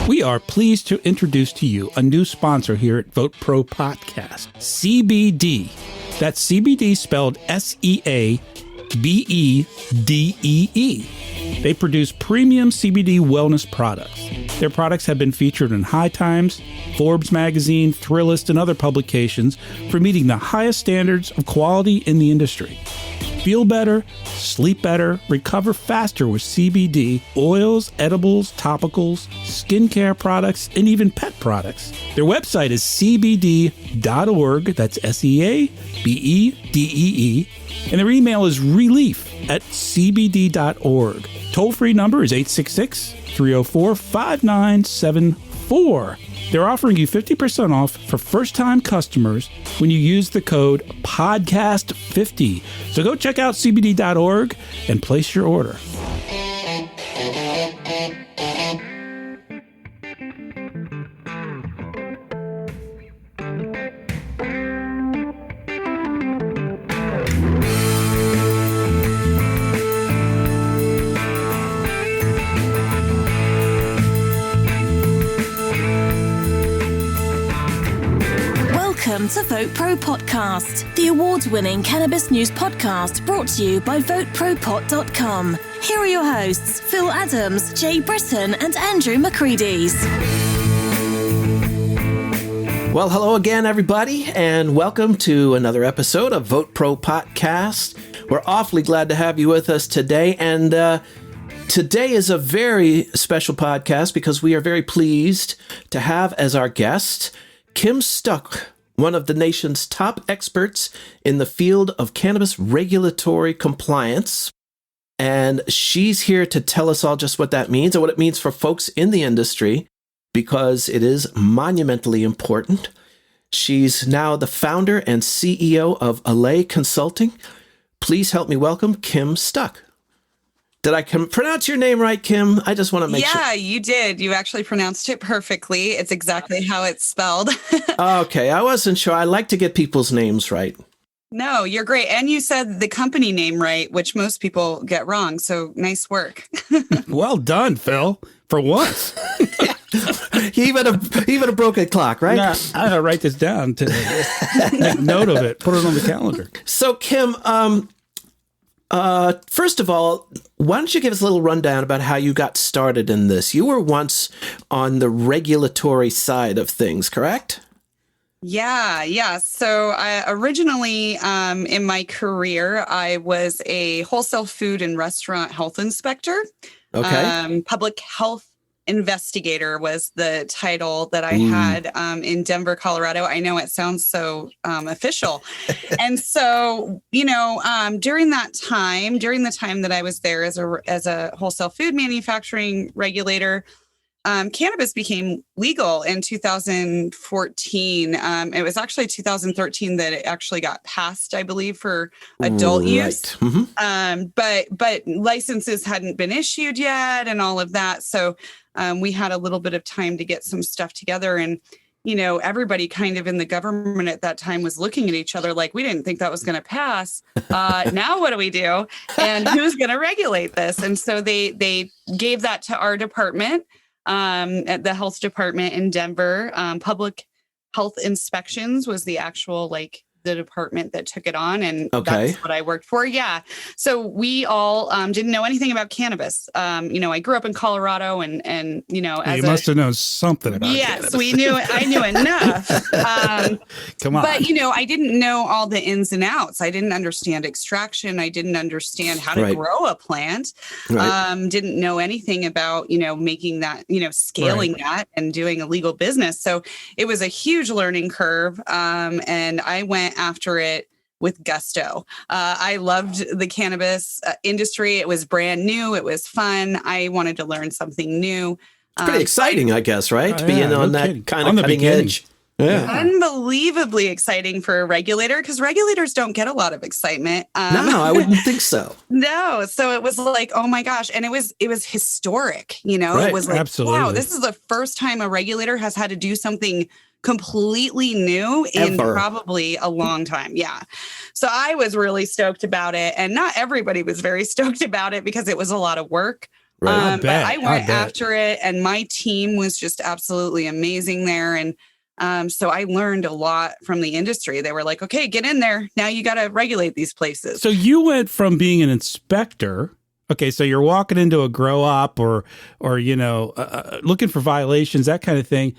We are pleased to introduce to you a new sponsor here at VoteProPot-Cast, CBD. That's CBD spelled SEABEDEE. They produce premium CBD wellness products. Their products have been featured in High Times, Forbes magazine, Thrillist, and other publications for meeting the highest standards of quality in the industry. Feel better, sleep better, recover faster with CBD, oils, edibles, topicals, skincare products, and even pet products. Their website is cbd.org, that's SEABEDEE, and their email is relief@cbd.org. Toll-free number is 866-304-5974. They're offering you 50% off for first-time customers when you use the code PODCAST50. So go check out cbd.org and place your order. Welcome to VoteProPot-Cast, the award-winning cannabis news podcast brought to you by VoteProPot.com. Here are your hosts, Phil Adams, Jay Britton, and Andrew McCreadies. Well, hello again, everybody, and welcome to another episode of VoteProPot-Cast. We're awfully glad to have you with us today, and today is a very special podcast because we are very pleased to have as our guest Kim Stuck, one of the nation's top experts in the field of cannabis regulatory compliance. And she's here to tell us all just what that means and what it means for folks in the industry, because it is monumentally important. She's now the founder and CEO of Allay Consulting. Please help me welcome Kim Stuck. Did I pronounce your name right, Kim? I just want to make sure. Yeah, you did. You actually pronounced it perfectly. It's exactly how it's spelled. Okay, I wasn't sure. I like to get people's names right. No, you're great. And you said the company name right, which most people get wrong. So nice work. Well done, Phil, for once. even a broken clock, right? Nah, I gotta write this down to make note of it. Put it on the calendar. So, Kim, first of all, why don't you give us a little rundown about how you got started in this? You were once on the regulatory side of things, correct? Yeah. So I originally, in my career, I was a wholesale food and restaurant health inspector. Okay. Public health investigator was the title that I had in Denver, Colorado. I know it sounds so official. And so, during the time that I was there as a wholesale food manufacturing regulator, cannabis became legal in 2014. It was actually 2013 that it actually got passed, I believe, for adult use. Mm-hmm. But licenses hadn't been issued yet and all of that. So we had a little bit of time to get some stuff together. And, everybody kind of in the government at that time was looking at each other like, we didn't think that was going to pass. Now what do we do? And who's going to regulate this? And so they gave that to our department. At the health department in Denver. Public health inspections was the actual, the department that took it on. And that's what I worked for. Yeah. So we all didn't know anything about cannabis. I grew up in Colorado and as you must have known something about cannabis. Yes, I knew enough. Come on. But, I didn't know all the ins and outs. I didn't understand extraction. I didn't understand how to grow a plant. Right. Didn't know anything about, making that, scaling that and doing a legal business. So it was a huge learning curve. And I went after it with gusto. I loved the cannabis industry. It was brand new. It was fun. I wanted to learn something new. It's pretty exciting, I guess, right? To be on that kind of cutting edge. Yeah. Unbelievably exciting for a regulator, because regulators don't get a lot of excitement. No, I wouldn't think so. No. So it was like, oh my gosh. And it was historic, Right. It was like, Absolutely. Wow, this is the first time a regulator has had to do something completely new in probably a long time. Yeah. So I was really stoked about it. And not everybody was very stoked about it because it was a lot of work. Right. But I went after it, and my team was just absolutely amazing there. And so I learned a lot from the industry. They were like, okay, get in there. Now you got to regulate these places. So you went from being an inspector. Okay, so you're walking into a grow op or looking for violations, that kind of thing,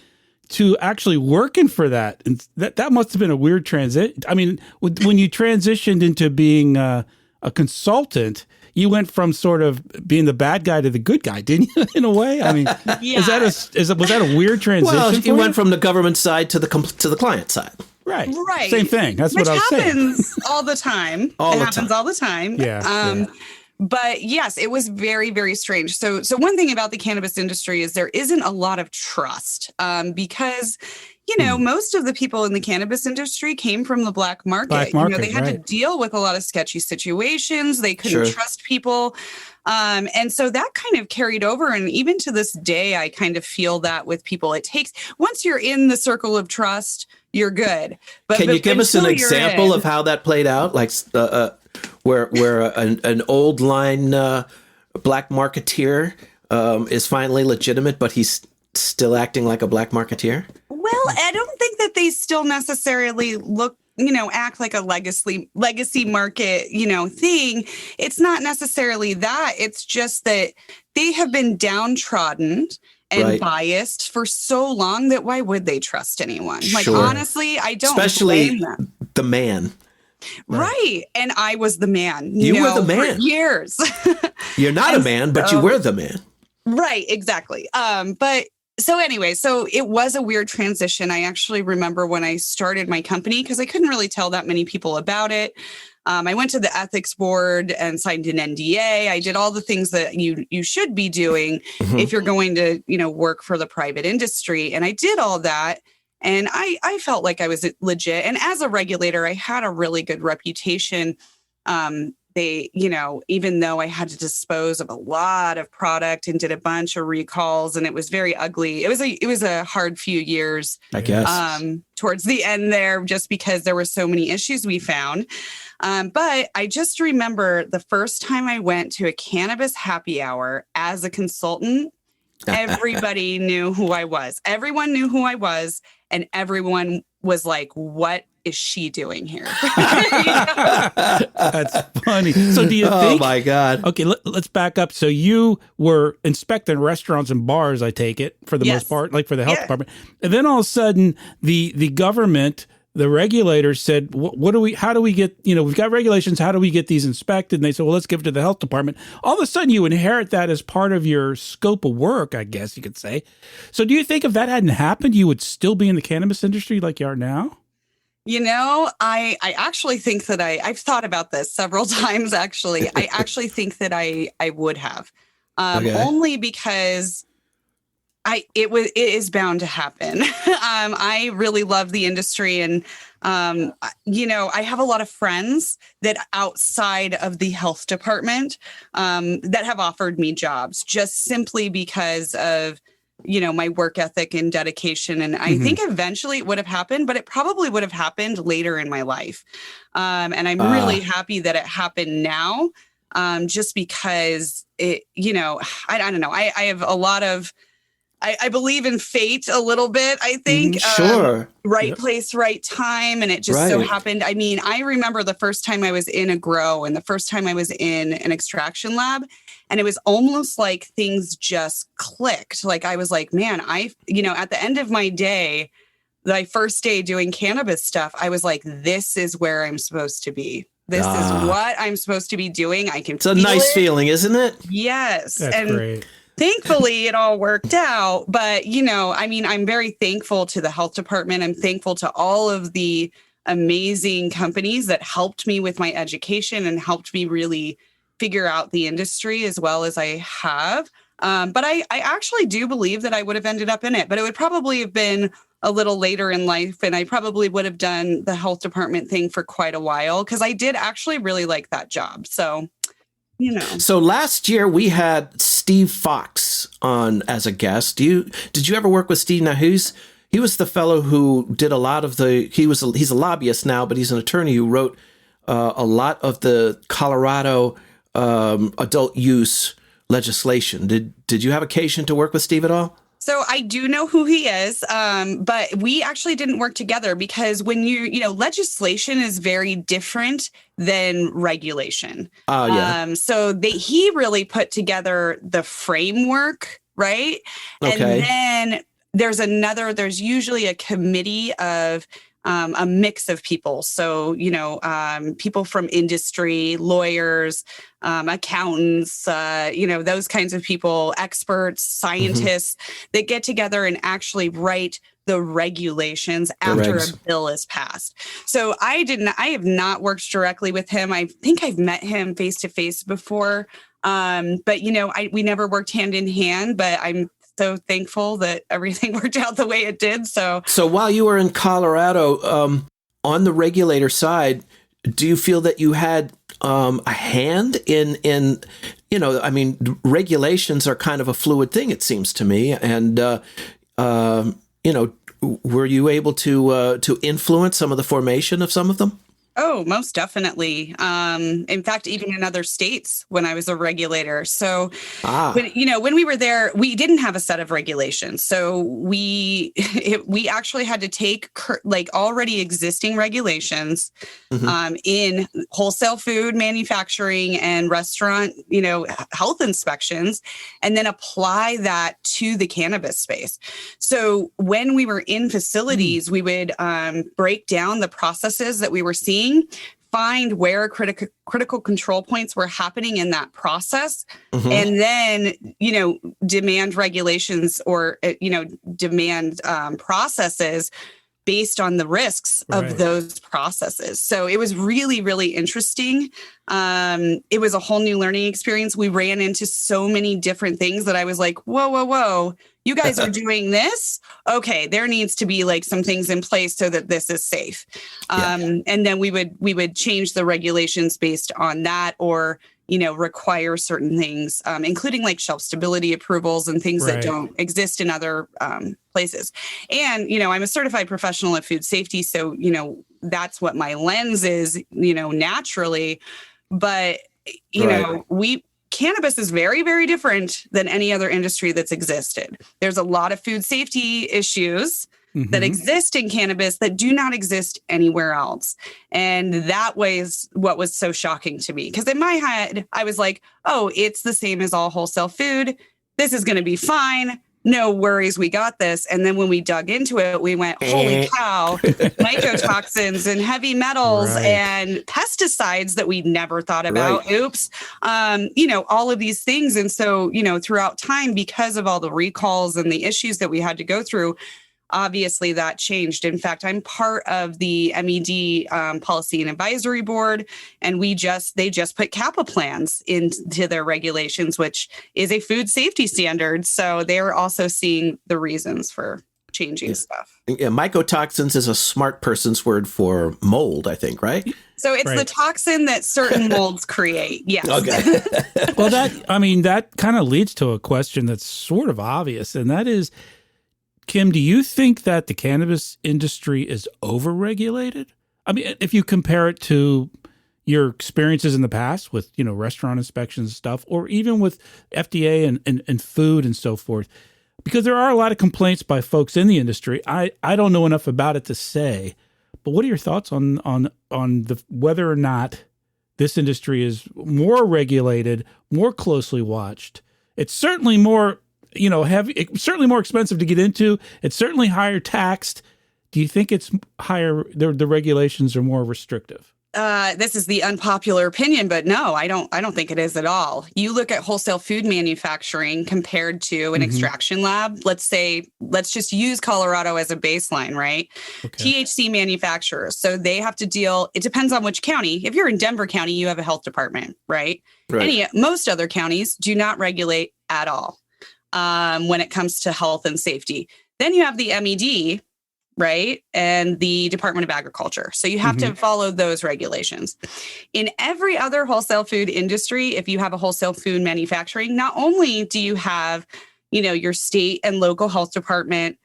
to actually working for that. And that must have been a weird transition. I mean, when you transitioned into being a consultant, you went from sort of being the bad guy to the good guy, didn't you? In a way, I mean, was that a weird transition? Well, you went from the government side to the client side. Right. Same thing. That's what I was saying. Which happens all the time. It happens all the time. Yeah. But yes, it was very, very strange. So one thing about the cannabis industry is there isn't a lot of trust because, most of the people in the cannabis industry came from the black market. They had to deal with a lot of sketchy situations. They couldn't trust people. And so that kind of carried over. And even to this day, I kind of feel that with people. It takes, once you're in the circle of trust, you're good. But can you give us an example of how that played out? Like where an old line black marketeer is finally legitimate, but he's still acting like a black marketeer? Well, I don't think that they still necessarily act like a legacy market, thing. It's not necessarily that. It's just that they have been downtrodden and biased for so long that why would they trust anyone? Like, honestly, I don't Especially blame them. The man. Right. And I was the man. You were the man. For years. You're not a man, but you were the man. Right. Exactly. So it was a weird transition. I actually remember when I started my company, because I couldn't really tell that many people about it. I went to the ethics board and signed an NDA. I did all the things that you should be doing if you're going to, work for the private industry. And I did all that. And I felt like I was legit. And as a regulator, I had a really good reputation. They, even though I had to dispose of a lot of product and did a bunch of recalls, and it was very ugly. It was a hard few years, I guess, towards the end there, just because there were so many issues we found. But I just remember the first time I went to a cannabis happy hour as a consultant, everybody knew who I was. Everyone knew who I was. And everyone was like, what is she doing here? That's funny. So do you think? Oh, my God. Okay, let's back up. So you were inspecting restaurants and bars, I take it, for the most part, like for the health department. And then all of a sudden, the government, the regulators said, how do we get, we've got regulations, how do we get these inspected? And they said, well, let's give it to the health department. All of a sudden you inherit that as part of your scope of work, I guess you could say. So do you think if that hadn't happened, you would still be in the cannabis industry like you are now? I actually think that I've thought about this several times, actually. I actually think that I would have, only because it is bound to happen. I really love the industry, and I have a lot of friends that outside of the health department that have offered me jobs just simply because of my work ethic and dedication. And I think eventually it would have happened, but it probably would have happened later in my life. And I'm really happy that it happened now, just because it, I don't know. I have a lot of, I believe in fate a little bit, I think. Sure. Right place, right time. And it just so happened. I mean, I remember the first time I was in a grow and the first time I was in an extraction lab. And it was almost like things just clicked. Like I was like, man, at the end of my day, my first day doing cannabis stuff, I was like, this is where I'm supposed to be. This is what I'm supposed to be doing. I can It's a nice feeling, isn't it? Yes. That's great. Thankfully, it all worked out. But, I'm very thankful to the health department. I'm thankful to all of the amazing companies that helped me with my education and helped me really figure out the industry as well as I have. But I actually do believe that I would have ended up in it, but it would probably have been a little later in life. And I probably would have done the health department thing for quite a while because I did actually really like that job. So, So last year we had Steve Fox on as a guest. Did you ever work with Steve? Now he was the fellow who did a lot of he's a lobbyist now, but he's an attorney who wrote a lot of the Colorado adult use legislation. Did you have occasion to work with Steve at all? So I do know who he is, but we actually didn't work together because when legislation is very different than regulation. Oh, yeah. So he really put together the framework, right? Okay. And then there's usually a committee of a mix of people. So, people from industry, lawyers, accountants, those kinds of people, experts, scientists that get together and actually write the regulations after a bill is passed. So I have not worked directly with him. I think I've met him face to face before. But we never worked hand in hand, but I'm so thankful that everything worked out the way it did. So while you were in Colorado, on the regulator side, do you feel that you had a hand in regulations are kind of a fluid thing, it seems to me. And, were you able to influence some of the formation of some of them? Oh, most definitely. In fact, even in other states when I was a regulator. So, when we were there, we didn't have a set of regulations. So we actually had to take already existing regulations in wholesale food manufacturing and restaurant, health inspections, and then apply that to the cannabis space. So when we were in facilities, we would break down the processes that we were seeing, find where critical control points were happening in that process, and then, demand regulations or, demand processes based on the risks of those processes. So it was really, really interesting. It was a whole new learning experience. We ran into so many different things that I was like, whoa. You guys are doing this? Okay, there needs to be some things in place so that this is safe. And then we would change the regulations based on that, or require certain things, including shelf stability approvals and things that don't exist in other places. And, I'm a certified professional at food safety. So, that's what my lens is, naturally. But, cannabis is very, very different than any other industry that's existed. There's a lot of food safety issues that exist in cannabis that do not exist anywhere else. And that was what was so shocking to me. Because in my head, I was like, oh, it's the same as all wholesale food. This is going to be fine. No worries, we got this. And then when we dug into it, we went, holy cow, mycotoxins and heavy metals and pesticides that we never thought about. Oops. All of these things. And so, throughout time, because of all the recalls and the issues that we had to go through, obviously that changed. In fact, I'm part of the MED policy and advisory board, and they just put CAPA plans into their regulations, which is a food safety standard. So they're also seeing the reasons for changing stuff. Yeah, mycotoxins is a smart person's word for mold, I think, right? So it's the toxin that certain molds create. Yes. Okay. Well, that kind of leads to a question that's sort of obvious, and that is, Kim, do you think that the cannabis industry is overregulated? I mean, if you compare it to your experiences in the past with, restaurant inspections and stuff, or even with FDA and food and so forth, because there are a lot of complaints by folks in the industry. I don't know enough about it to say, but what are your thoughts on the whether or not this industry is more regulated, more closely watched? It's certainly more it's certainly more expensive to get into. It's certainly higher taxed. Do you think it's higher? The regulations are more restrictive? This is the unpopular opinion, but no, I don't think it is at all. You look at wholesale food manufacturing compared to an extraction lab. Let's just use Colorado as a baseline, right? Okay. THC manufacturers. So they have to deal, it depends on which county. If you're in Denver County, you have a health department, right? Most other counties do not regulate at all. When it comes to health and safety. Then you have the MED, right? And the Department of Agriculture. So you have to follow those regulations. In every other wholesale food industry, if you have a wholesale food manufacturing, not only do you have, your state and local health department,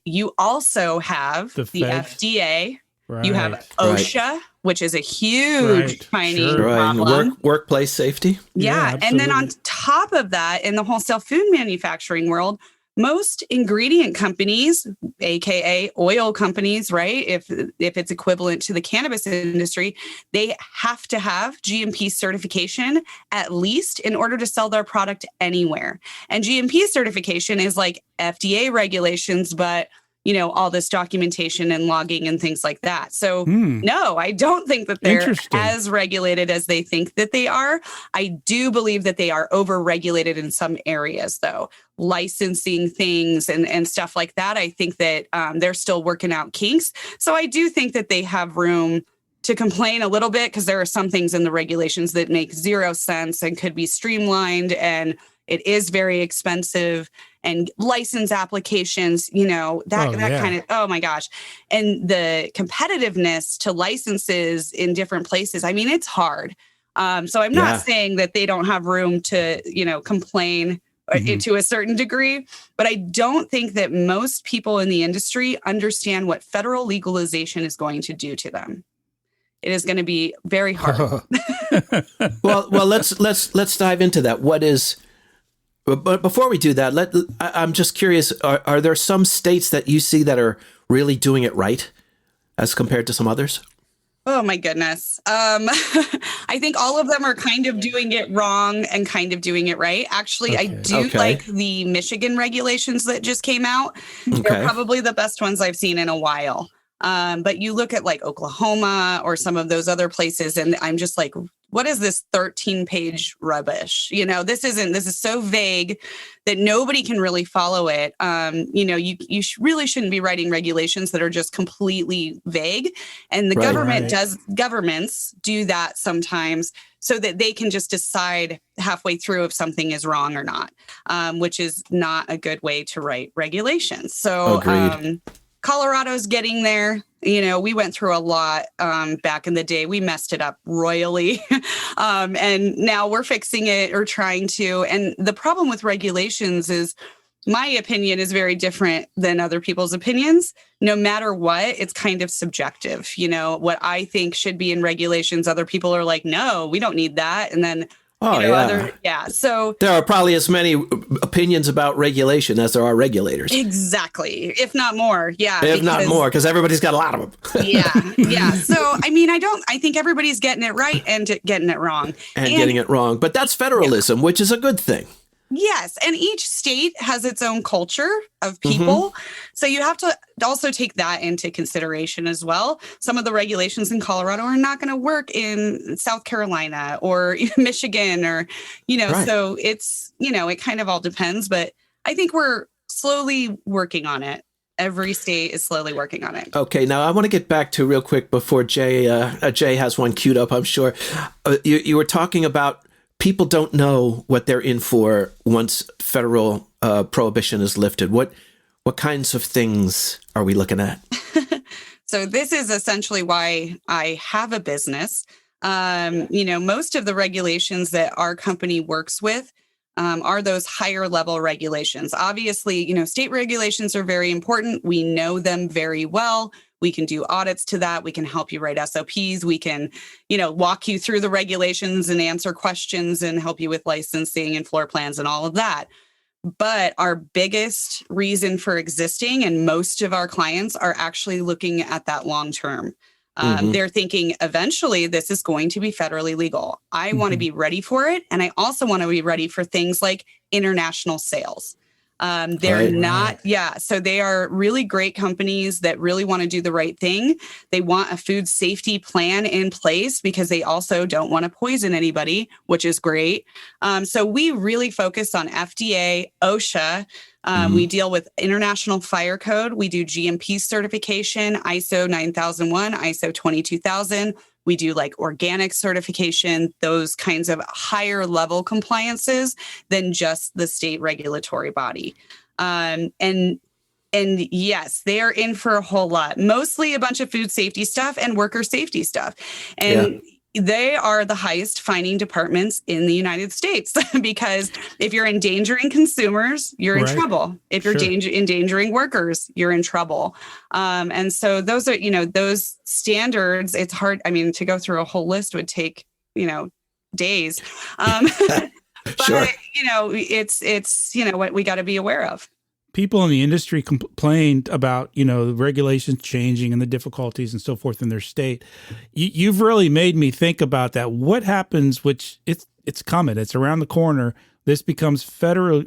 you also have the FDA, you have OSHA, which is a huge, tiny problem. Workplace safety. Yeah. And then on top of that, in the wholesale food manufacturing world, most ingredient companies, aka oil companies, right? If it's equivalent to the cannabis industry, they have to have GMP certification at least in order to sell their product anywhere. And GMP certification is like FDA regulations, but all this documentation and logging and things like that. So no, I don't think that they're as regulated as they think that they are. I do believe that they are overregulated in some areas, though. Licensing things and stuff like that. I think that they're still working out kinks. So I do think that they have room to complain a little bit because there are some things in the regulations that make zero sense and could be streamlined, and it is very expensive, and license applications, kind of, oh my gosh. And the competitiveness to licenses in different places, I mean, it's hard. So I'm not saying that they don't have room to, complain to a certain degree, but I don't think that most people in the industry understand what federal legalization is going to do to them. It is going to be very hard. Well, let's dive into that. But before we do that, I'm just curious, are there some states that you see that are really doing it right as compared to some others? Oh, my goodness. I think all of them are kind of doing it wrong and kind of doing it right. Actually, I do like the Michigan regulations that just came out. They're probably the best ones I've seen in a while. But you look at like Oklahoma or some of those other places, and I'm just like, what is this 13-page rubbish? This is so vague that nobody can really follow it. You really shouldn't be writing regulations that are just completely vague. And the governments do that sometimes so that they can just decide halfway through if something is wrong or not, which is not a good way to write regulations. So, Colorado's getting there. We went through a lot back in the day. We messed it up royally. And now we're fixing it or trying to. And the problem with regulations is my opinion is very different than other people's opinions. No matter what, it's kind of subjective. What I think should be in regulations, other people are like, no, we don't need that. And then so there are probably as many opinions about regulation as there are regulators. Exactly. If not more. Yeah. If not more, because everybody's got a lot of them. Yeah. So, I think everybody's getting it right and getting it wrong. And getting it wrong. But that's federalism, which is a good thing. Yes. And each state has its own culture of people. So you have to also take that into consideration as well. Some of the regulations in Colorado are not going to work in South Carolina or Michigan or, so it's, it kind of all depends. But I think we're slowly working on it. Every state is slowly working on it. Okay. Now I want to get back to real quick before Jay has one queued up, I'm sure. You were talking about people don't know what they're in for once federal prohibition is lifted. What kinds of things are we looking at? So this is essentially why I have a business. Most of the regulations that our company works with are those higher level regulations. Obviously, state regulations are very important. We know them very well. We can do audits to that. We can help you write SOPs. We can, walk you through the regulations and answer questions and help you with licensing and floor plans and all of that. But our biggest reason for existing, and most of our clients are actually looking at that long term. They're thinking eventually this is going to be federally legal. I want to be ready for it. And I also want to be ready for things like international sales. They're not. So they are really great companies that really want to do the right thing. They want a food safety plan in place because they also don't want to poison anybody, which is great. So we really focus on FDA, OSHA. We deal with International Fire Code. We do GMP certification, ISO 9001, ISO 22000. We do like organic certification, those kinds of higher level compliances than just the state regulatory body. And yes, they are in for a whole lot, mostly a bunch of food safety stuff and worker safety stuff. And they are the highest fining departments in the United States because if you're endangering consumers, you're in trouble. If you're endangering workers, you're in trouble. And so those are, those standards, it's hard. I mean, to go through a whole list would take, days. But, it's what we got to be aware of. People in the industry complained about, the regulations changing and the difficulties and so forth in their state. You've really made me think about that. What happens, which it's coming, it's around the corner. This becomes federally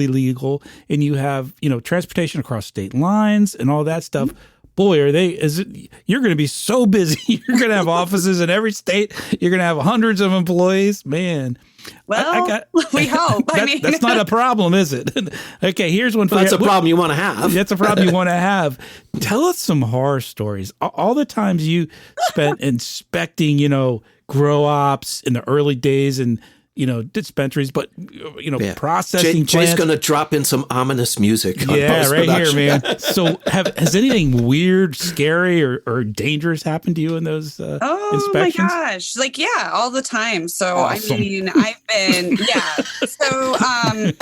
legal and you have, transportation across state lines and all that stuff. Boy, you're going to be so busy. You're going to have offices in every state. You're going to have hundreds of employees, man. Well, we hope. That's not a problem, is it? Okay, here's one for you. That's a problem you want to have. That's a problem you want to have. Tell us some horror stories. All the times you spent inspecting, grow ops in the early days and, dispensaries, but, processing plants. Jay's going to drop in some ominous music. Yeah, right here, man. So has anything weird, scary, or dangerous happened to you in those inspections? Oh my gosh. All the time. So, awesome. I mean, So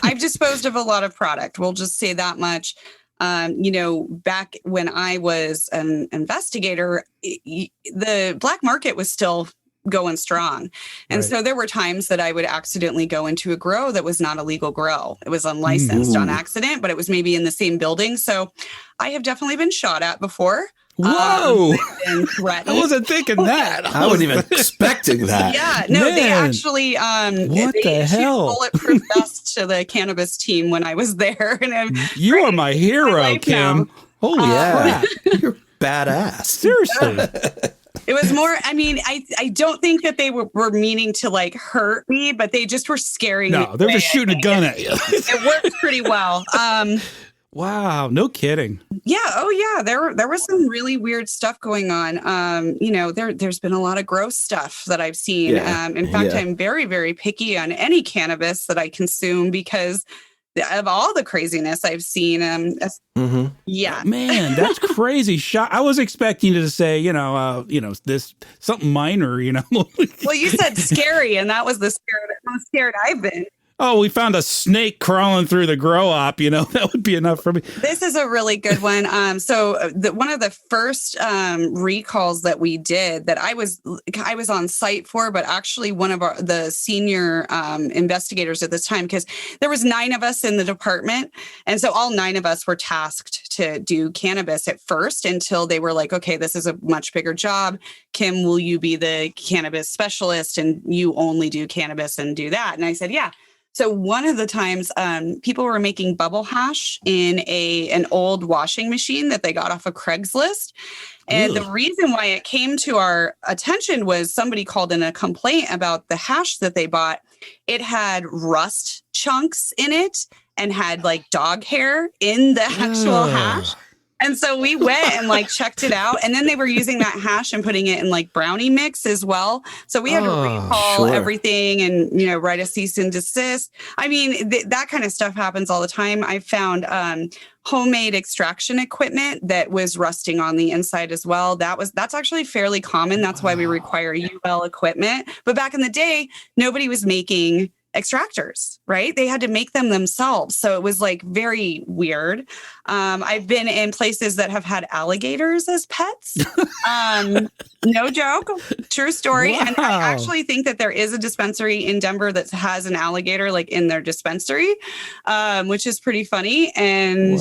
I've disposed of a lot of product. We'll just say that much. Back when I was an investigator, the black market was still going strong. And so there were times that I would accidentally go into a grow that was not a legal grow. It was unlicensed on accident, but it was maybe in the same building. So I have definitely been shot at before. Whoa! I wasn't thinking that. I wasn't even expecting that. Yeah, no, Man. They actually what the hell? Bulletproof vest to the cannabis team when I was there. And you are my hero, Kim. Now. Holy crap! You're badass. Seriously. It was more, I don't think that they were meaning to hurt me, but they just were scaring me. No, they're just shooting a gun at you. It worked pretty well. Wow, no kidding. Yeah. Oh, yeah. There was some really weird stuff going on. There's been a lot of gross stuff that I've seen. In fact, I'm very, very picky on any cannabis that I consume because of all the craziness I've seen. Yeah, man, that's crazy. I was expecting you to say, this something minor, Well, you said scary, and that was the most scared I've been. Oh, we found a snake crawling through the grow op, that would be enough for me. This is a really good one. One of the first recalls that we did that I was on site for, but actually one of the senior investigators at this time, because there was 9 of us in the department. And so all 9 of us were tasked to do cannabis at first until they were like, okay, this is a much bigger job. Kim, will you be the cannabis specialist and you only do cannabis and do that? And I said, yeah. So one of the times people were making bubble hash in an old washing machine that they got off of Craigslist. And the reason why it came to our attention was somebody called in a complaint about the hash that they bought. It had rust chunks in it and had dog hair in the actual hash. And so we went and checked it out. And then they were using that hash and putting it in brownie mix as well. So we had to recall everything and, write a cease and desist. I mean, that kind of stuff happens all the time. I found homemade extraction equipment that was rusting on the inside as well. That's actually fairly common. That's why we require UL equipment. But back in the day, nobody was making extractors, right? They had to make them themselves. So it was very weird. I've been in places that have had alligators as pets. No joke. True story. Wow. And I actually think that there is a dispensary in Denver that has an alligator in their dispensary, which is pretty funny. And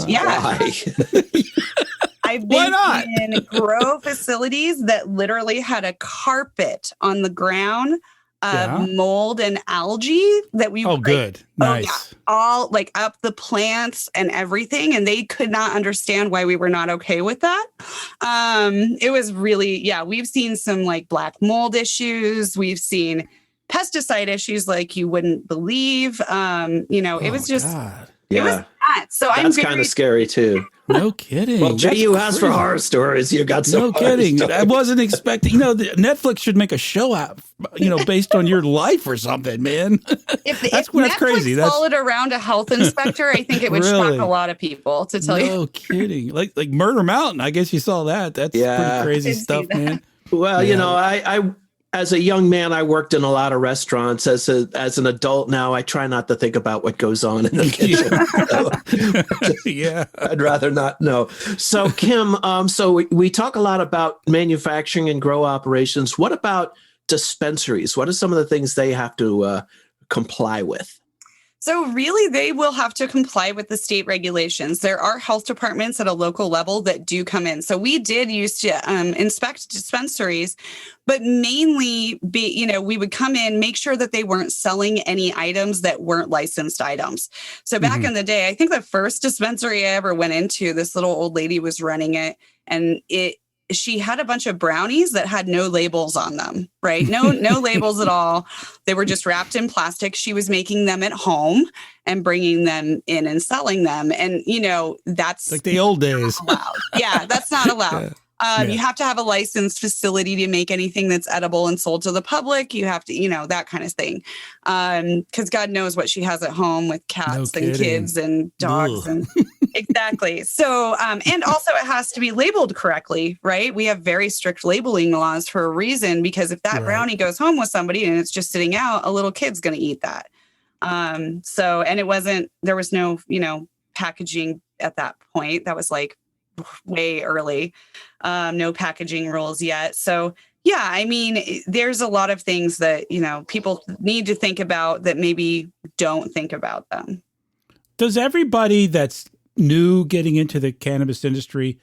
I've been in grow facilities that literally had a carpet on the ground mold and algae that we good. Nice. All up the plants and everything, and they could not understand why we were not okay with that. It was really we've seen some black mold issues, we've seen pesticide issues you wouldn't believe. It was just it was nuts. So that's kind of scary too. No kidding. Well, Jay, you asked for horror stories. You got some. No kidding. I wasn't expecting. Netflix should make a show out, based on your life or something, man. If Netflix crazy. Followed around a health inspector, I think it would shock a lot of people. To tell you. No kidding. Like Murder Mountain. I guess you saw that. That's pretty crazy stuff, man. Well, as a young man, I worked in a lot of restaurants. As an adult now, I try not to think about what goes on in the kitchen. Yeah. I'd rather not know. So, Kim, so we talk a lot about manufacturing and grow operations. What about dispensaries? What are some of the things they have to comply with? So really, they will have to comply with the state regulations. There are health departments at a local level that do come in. So we did used to inspect dispensaries, but mainly we would come in, make sure that they weren't selling any items that weren't licensed items. So back in the day, I think the first dispensary I ever went into, this little old lady was running it, and she had a bunch of brownies that had no labels on them, right? No labels at all. They were just wrapped in plastic. She was making them at home and bringing them in and selling them. And, that's like the old days. Yeah, that's not allowed. Yeah. You have to have a licensed facility to make anything that's edible and sold to the public. You have to, that kind of thing. Because God knows what she has at home with cats and kids and dogs. And exactly. So, and also it has to be labeled correctly, right? We have very strict labeling laws for a reason, because if that brownie goes home with somebody and it's just sitting out, a little kid's going to eat that. And there was no, packaging at that point. That was like way early. No packaging rules yet. So yeah, I mean, there's a lot of things that, people need to think about that maybe don't think about them. Does everybody that's new getting into the cannabis industry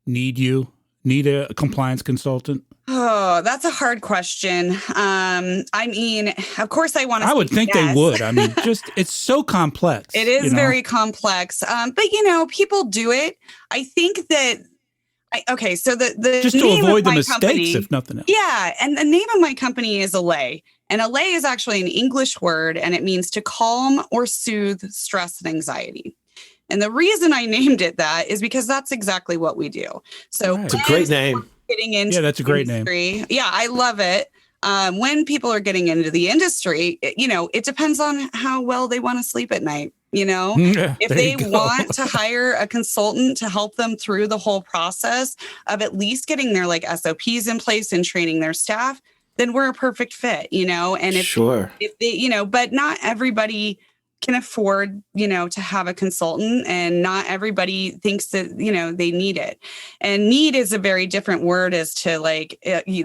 need a compliance consultant? Oh, that's a hard question. I mean, of course I want to. I would think yes. they would. I mean, it's so complex. It is very complex. But people do it. I think that. So the just to avoid the mistakes, if nothing else. Yeah, and the name of my company is Allay, and Allay is actually an English word, and it means to calm or soothe stress and anxiety. And the reason I named it that is because that's exactly what we do. So it's a great name. Getting into that's a great name. Yeah, I love it. When people are getting into the industry, it depends on how well they want to sleep at night. If they want to hire a consultant to help them through the whole process of at least getting their SOPs in place and training their staff, then we're a perfect fit, and if they, but not everybody can afford, to have a consultant, and not everybody thinks that, they need it. And need is a very different word as to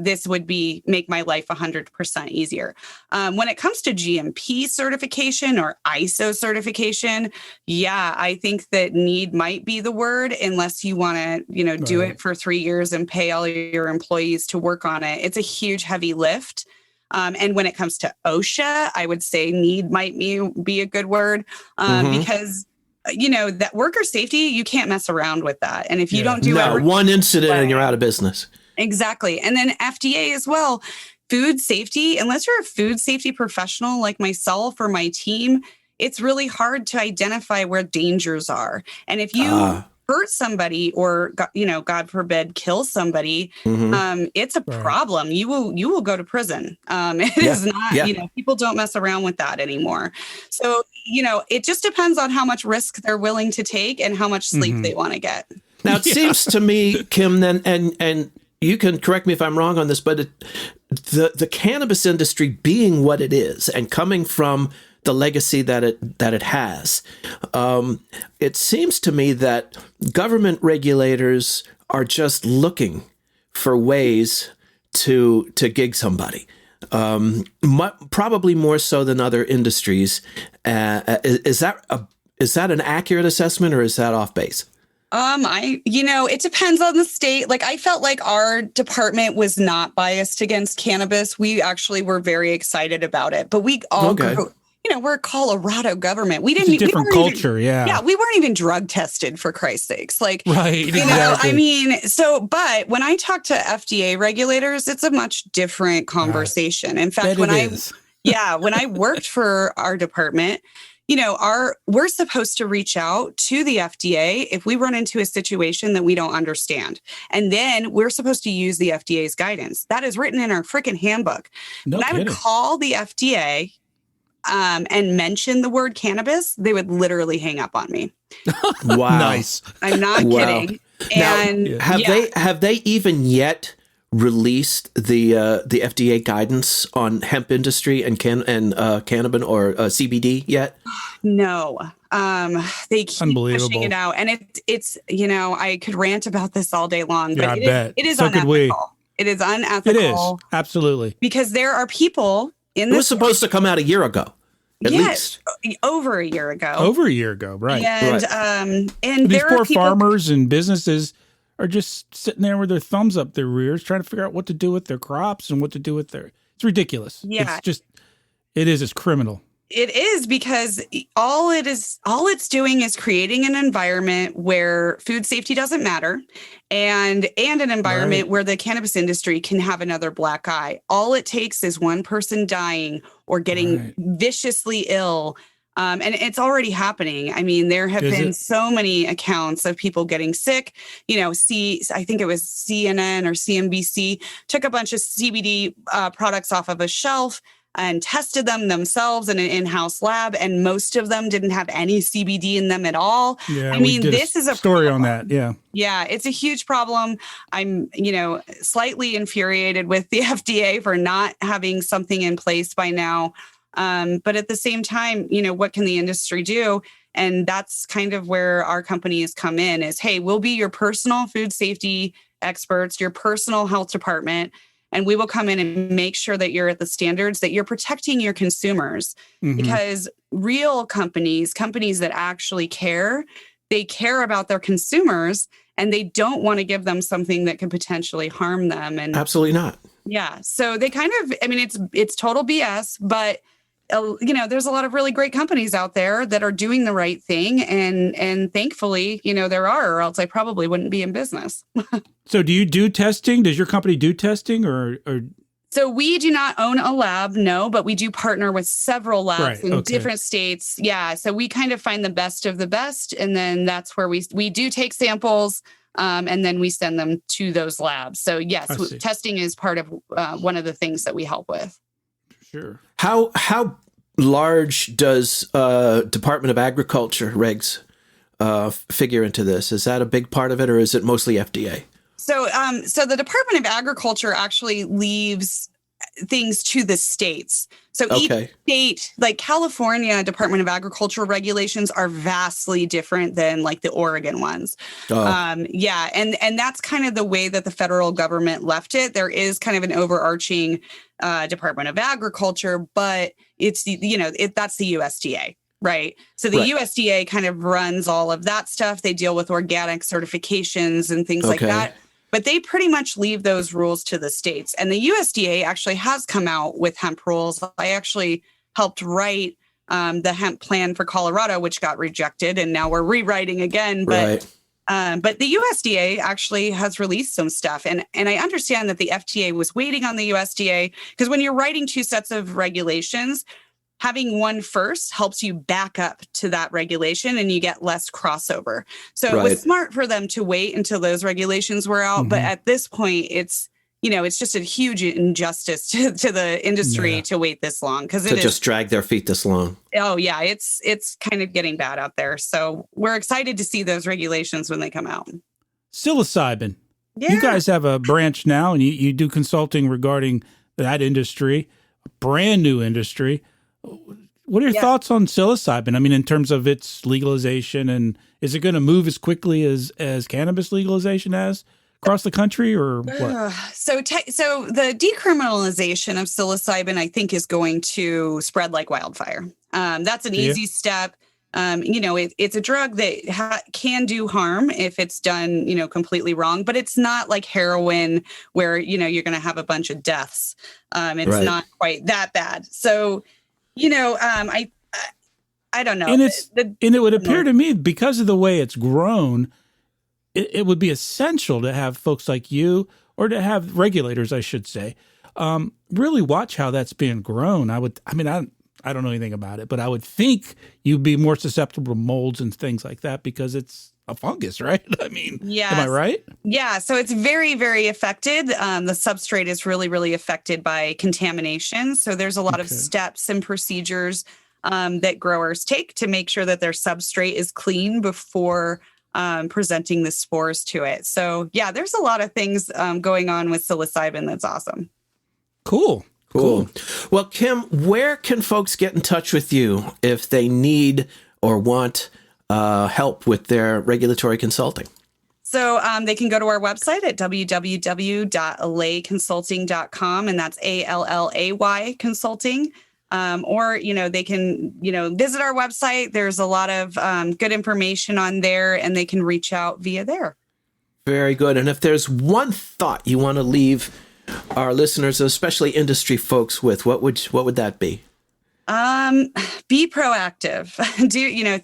this would make my life 100% easier. When it comes to GMP certification or ISO certification, yeah, I think that need might be the word, unless you want to, do it for 3 years and pay all your employees to work on it. It's a huge, heavy lift. And when it comes to OSHA, I would say need might be a good word, because, that worker safety, you can't mess around with that. And if you don't do one incident and you're out of business. Exactly. And then FDA as well, food safety, unless you're a food safety professional like myself or my team, it's really hard to identify where dangers are. And if you hurt somebody or, God forbid, kill somebody, it's a problem. You will go to prison. It is not, people don't mess around with that anymore. So, it just depends on how much risk they're willing to take and how much sleep they want to get. Now, it seems to me, Kim, then, and you can correct me if I'm wrong on this, but the cannabis industry being what it is and coming from the legacy that it has, it seems to me that government regulators are just looking for ways to gig somebody, probably more so than other industries. Is that an accurate assessment, or is that off base? It depends on the state. I felt like our department was not biased against cannabis. We actually were very excited about it, but we all grew. We're a Colorado government. We didn't. It's a different culture. Yeah, we weren't even drug tested, for Christ's sakes. Right. Exactly. I mean, but when I talk to FDA regulators, it's a much different conversation. In fact, when I worked for our department, we're supposed to reach out to the FDA if we run into a situation that we don't understand. And then we're supposed to use the FDA's guidance. That is written in our freaking handbook. No when kidding. I would call the FDA and mention the word cannabis, they would literally hang up on me. Wow. Nice. I'm not kidding. And now, have they even yet released the FDA guidance on hemp industry and cannabis or CBD yet? No. They keep Unbelievable. pushing it out, and it's I could rant about this all day long, but I bet. it is So unethical. could we. It is unethical. It is, absolutely. Because there are people in It this. was supposed to come out a year ago, at least. Over a year ago. Over a year ago, right. And And these there poor are people, farmers and businesses are just sitting there with their thumbs up their rears trying to figure out what to do with their crops and what to do with it's ridiculous. Yeah. It's criminal. It is, because all it's doing is creating an environment where food safety doesn't matter, and an environment where the cannabis industry can have another black eye. All it takes is one person dying or getting viciously ill. And it's already happening. I mean, there have been so many accounts of people getting sick. I think it was CNN or CNBC took a bunch of CBD products off of a shelf and tested them themselves in an in-house lab, and most of them didn't have any CBD in them at all. Yeah, I mean, this is a story problem. on that. Yeah. Yeah, it's a huge problem. I'm, slightly infuriated with the FDA for not having something in place by now. But at the same time, what can the industry do? And that's kind of where our company has come in is, hey, we'll be your personal food safety experts, your personal health department. And we will come in and make sure that you're at the standards, that you're protecting your consumers. Mm-hmm. Because real companies that actually care, they care about their consumers, and they don't want to give them something that could potentially harm them. And absolutely not. Yeah. So they kind of, it's total BS, but there's a lot of really great companies out there that are doing the right thing. And thankfully, there are, or else I probably wouldn't be in business. So do you do testing? Does your company do testing or? So we do not own a lab, no, but we do partner with several labs in different states. Yeah. So we kind of find the best of the best. And then that's where we do take samples, and then we send them to those labs. So yes, testing is part of one of the things that we help with. Sure. How large does Department of Agriculture regs figure into this? Is that a big part of it, or is it mostly FDA? So the Department of Agriculture actually leaves things to the states. So each state, like California Department of Agriculture regulations are vastly different than like the Oregon ones. Yeah. And that's kind of the way that the federal government left it. There is kind of an overarching Department of Agriculture, but it's, that's the USDA. Right. So the USDA kind of runs all of that stuff. They deal with organic certifications and things like that. But they pretty much leave those rules to the states. And the USDA actually has come out with hemp rules. I actually helped write the hemp plan for Colorado, which got rejected. And now we're rewriting again. But the USDA actually has released some stuff. And I understand that the FDA was waiting on the USDA, because when you're writing two sets of regulations, having one first helps you back up to that regulation and you get less crossover. So it was smart for them to wait until those regulations were out. Mm-hmm. But at this point, it's just a huge injustice to the industry to wait this long, because it just drag their feet this long. Oh, yeah, it's kind of getting bad out there. So we're excited to see those regulations when they come out. Psilocybin. Yeah. You guys have a branch now, and you do consulting regarding that industry, a brand new industry. What are your thoughts on psilocybin? I mean, in terms of its legalization, and is it going to move as quickly as cannabis legalization has across the country, or what? So the decriminalization of psilocybin, I think, is going to spread like wildfire. That's an easy step. It's a drug that can do harm if it's done, completely wrong, but it's not like heroin where, you're going to have a bunch of deaths. It's not quite that bad. So, I don't know. And it would appear to me, because of the way it's grown, it would be essential to have folks like you, or to have regulators, I should say, really watch how that's being grown. I don't know anything about it, but I would think you'd be more susceptible to molds and things like that because it's a fungus, right? I mean, am I right? Yeah. So it's very, very affected. The substrate is really, really affected by contamination. So there's a lot of steps and procedures that growers take to make sure that their substrate is clean before presenting the spores to it. So yeah, there's a lot of things going on with psilocybin that's awesome. Cool. Well, Kim, where can folks get in touch with you if they need or want help with their regulatory consulting? So they can go to our website at www.allayconsulting.com, and that's ALLAY consulting. Or, they can, visit our website. There's a lot of good information on there, and they can reach out via there. Very good. And if there's one thought you want to leave our listeners, especially industry folks, with, what would that be? Be proactive.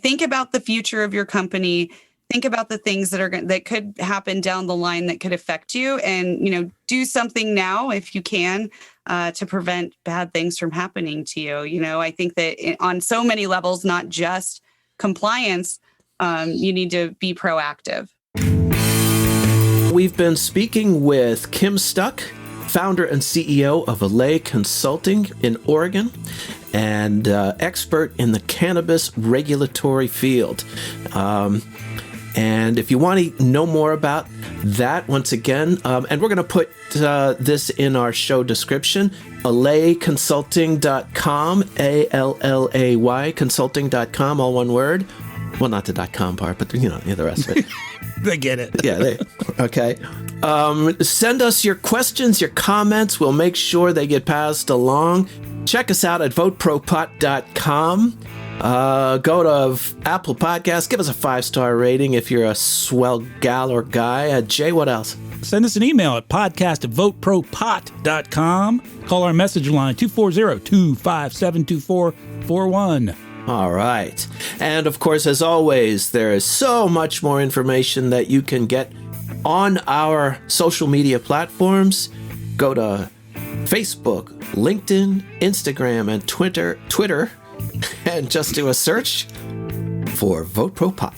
Think about the future of your company. Think about the things that could happen down the line that could affect you, and, do something now if you can to prevent bad things from happening to you. I think that on so many levels, not just compliance, you need to be proactive. We've been speaking with Kim Stuck, founder and CEO of Allay Consulting in Oregon, and expert in the cannabis regulatory field. And if you want to know more about that, once again, and we're going to put this in our show description, allayconsulting.com, ALLAY consulting.com, all one word. Well, not the .com part, but the rest of it. They get it. Yeah, okay. Send us your questions, your comments. We'll make sure they get passed along. Check us out at VoteProPot.com. Go to Apple Podcasts. Give us a 5-star rating if you're a swell gal or guy. Jay, what else? Send us an email at podcast@VoteProPot.com. Call our message line 240-257-2441. All right. And of course, as always, there is so much more information that you can get on our social media platforms. Go to Facebook, LinkedIn, Instagram, and Twitter, and just do a search for VoteProPot.